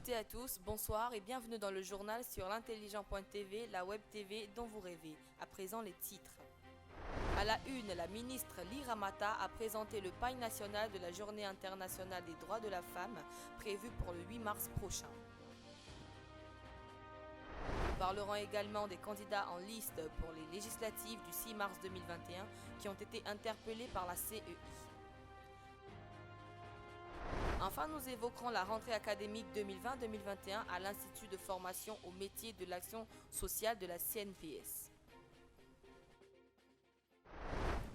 toutes et à tous, bonsoir et bienvenue dans le journal sur l'intelligent.tv, la web TV dont vous rêvez. À présent les titres. À la une, la ministre Lira Mata a présenté le paille national de la Journée internationale des droits de la femme prévue pour le 8 mars prochain. Nous parlerons également des candidats en liste pour les législatives du 6 mars 2021 qui ont été interpellés par la CEI. Enfin, nous évoquerons la rentrée académique 2020-2021 à l'Institut de formation au métier de l'action sociale de la CNPS.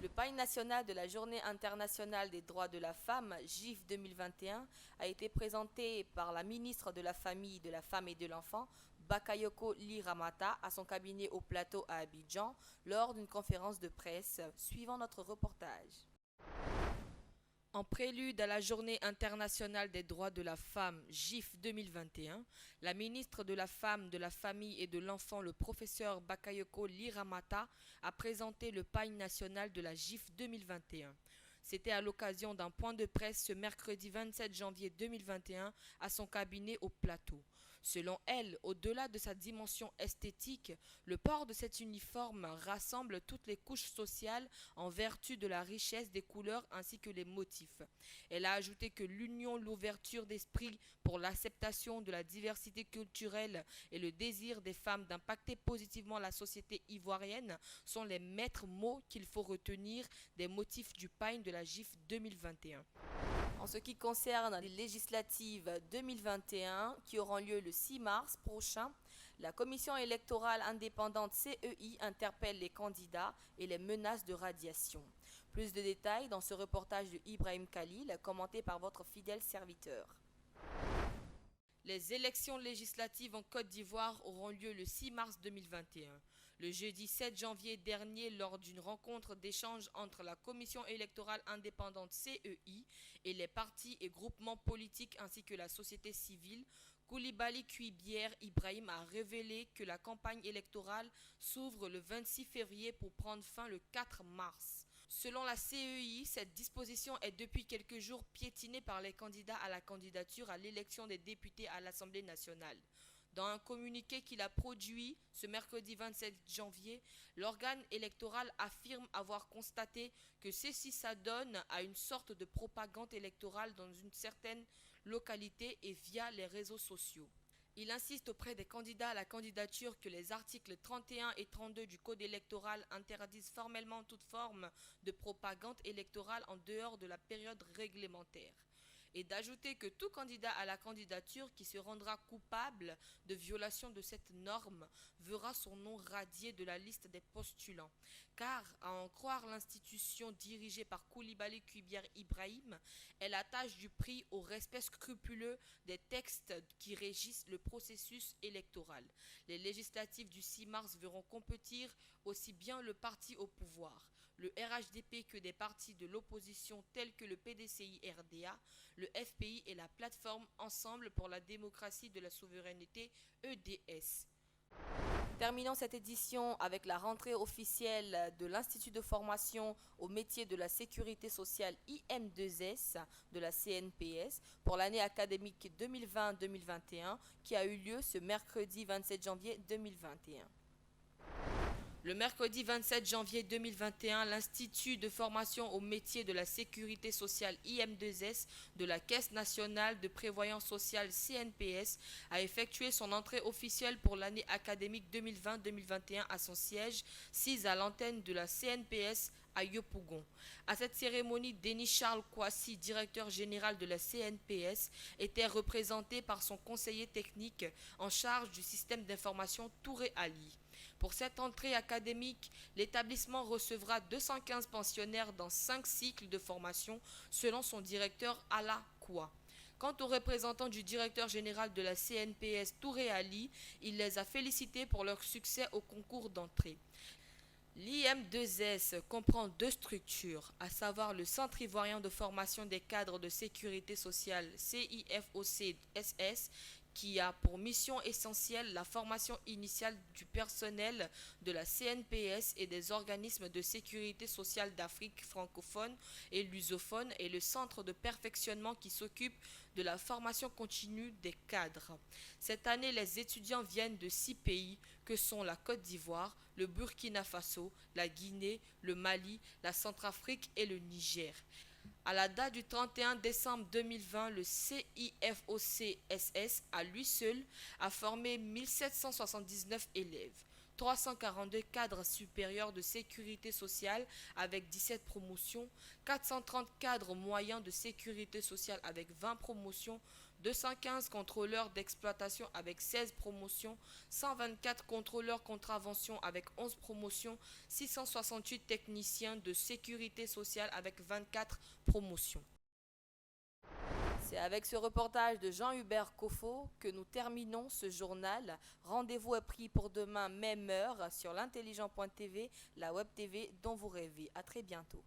Le paille national de la Journée internationale des droits de la femme, GIF 2021, a été présenté par la ministre de la Famille, de la Femme et de l'Enfant, Bakayoko Lira Mata, à son cabinet au plateau à Abidjan, lors d'une conférence de presse, suivant notre reportage. En prélude à la Journée internationale des droits de la femme, GIF 2021, la ministre de la Femme, de la Famille et de l'Enfant, le professeur Bakayoko Lira Mata, a présenté le paille national de la GIF 2021. C'était à l'occasion d'un point de presse ce mercredi 27 janvier 2021 à son cabinet au plateau. Selon elle, au-delà de sa dimension esthétique, le port de cet uniforme rassemble toutes les couches sociales en vertu de la richesse des couleurs ainsi que les motifs. Elle a ajouté que l'union, l'ouverture d'esprit pour l'acceptation de la diversité culturelle et le désir des femmes d'impacter positivement la société ivoirienne sont les maîtres mots qu'il faut retenir des motifs du pagne de la GIF 2021. En ce qui concerne les législatives 2021 qui auront lieu le 6 mars prochain, la commission électorale indépendante CEI interpelle les candidats et les menace de radiation. Plus de détails dans ce reportage de Ibrahim Khalil, commenté par votre fidèle serviteur. Les élections législatives en Côte d'Ivoire auront lieu le 6 mars 2021. Le jeudi 7 janvier dernier, lors d'une rencontre d'échange entre la Commission électorale indépendante CEI et les partis et groupements politiques ainsi que la société civile, Koulibaly Kuibière Ibrahim a révélé que la campagne électorale s'ouvre le 26 février pour prendre fin le 4 mars. Selon la CEI, cette disposition est depuis quelques jours piétinée par les candidats à la candidature à l'élection des députés à l'Assemblée nationale. Dans un communiqué qu'il a produit ce mercredi 27 janvier, l'organe électoral affirme avoir constaté que ceci s'adonne à une sorte de propagande électorale dans une certaine localité et via les réseaux sociaux. Il insiste auprès des candidats à la candidature que les articles 31 et 32 du Code électoral interdisent formellement toute forme de propagande électorale en dehors de la période réglementaire. Et d'ajouter que tout candidat à la candidature qui se rendra coupable de violation de cette norme verra son nom radié de la liste des postulants. Car, à en croire l'institution dirigée par Koulibaly Kuibière Ibrahim, elle attache du prix au respect scrupuleux des textes qui régissent le processus électoral. Les législatives du 6 mars verront compétir aussi bien le parti au pouvoir, le RHDP, que des partis de l'opposition tels que le PDCI-RDA, le FPI et la plateforme Ensemble pour la démocratie de la souveraineté EDS. Terminons cette édition avec la rentrée officielle de l'Institut de formation au métier de la sécurité sociale IM2S de la CNPS pour l'année académique 2020-2021 qui a eu lieu ce mercredi 27 janvier 2021. Le mercredi 27 janvier 2021, l'Institut de formation au métier de la sécurité sociale IM2S de la Caisse nationale de prévoyance sociale CNPS a effectué son entrée officielle pour l'année académique 2020-2021 à son siège, 6 à l'antenne de la CNPS à Yopougon. À cette cérémonie, Denis Charles Kouassi, directeur général de la CNPS, était représenté par son conseiller technique en charge du système d'information Touré Ali. Pour cette entrée académique, l'établissement recevra 215 pensionnaires dans 5 cycles de formation selon son directeur Ala Koua. Quant aux représentants du directeur général de la CNPS Touré Ali, il les a félicités pour leur succès au concours d'entrée. L'IM2S comprend 2 structures, à savoir le Centre ivoirien de formation des cadres de sécurité sociale CIFOC-SS qui a pour mission essentielle la formation initiale du personnel de la CNPS et des organismes de sécurité sociale d'Afrique francophone et lusophone et le centre de perfectionnement qui s'occupe de la formation continue des cadres. Cette année, les étudiants viennent de 6 pays que sont la Côte d'Ivoire, le Burkina Faso, la Guinée, le Mali, la Centrafrique et le Niger. À la date du 31 décembre 2020, le CIFOCSS, à lui seul, a formé 1779 élèves, 342 cadres supérieurs de sécurité sociale avec 17 promotions, 430 cadres moyens de sécurité sociale avec 20 promotions, 215 contrôleurs d'exploitation avec 16 promotions, 124 contrôleurs contravention avec 11 promotions, 668 techniciens de sécurité sociale avec 24 promotions. C'est avec ce reportage de Jean-Hubert Coffot que nous terminons ce journal. Rendez-vous est pris pour demain, même heure, sur l'intelligent.tv, la web TV dont vous rêvez. À très bientôt.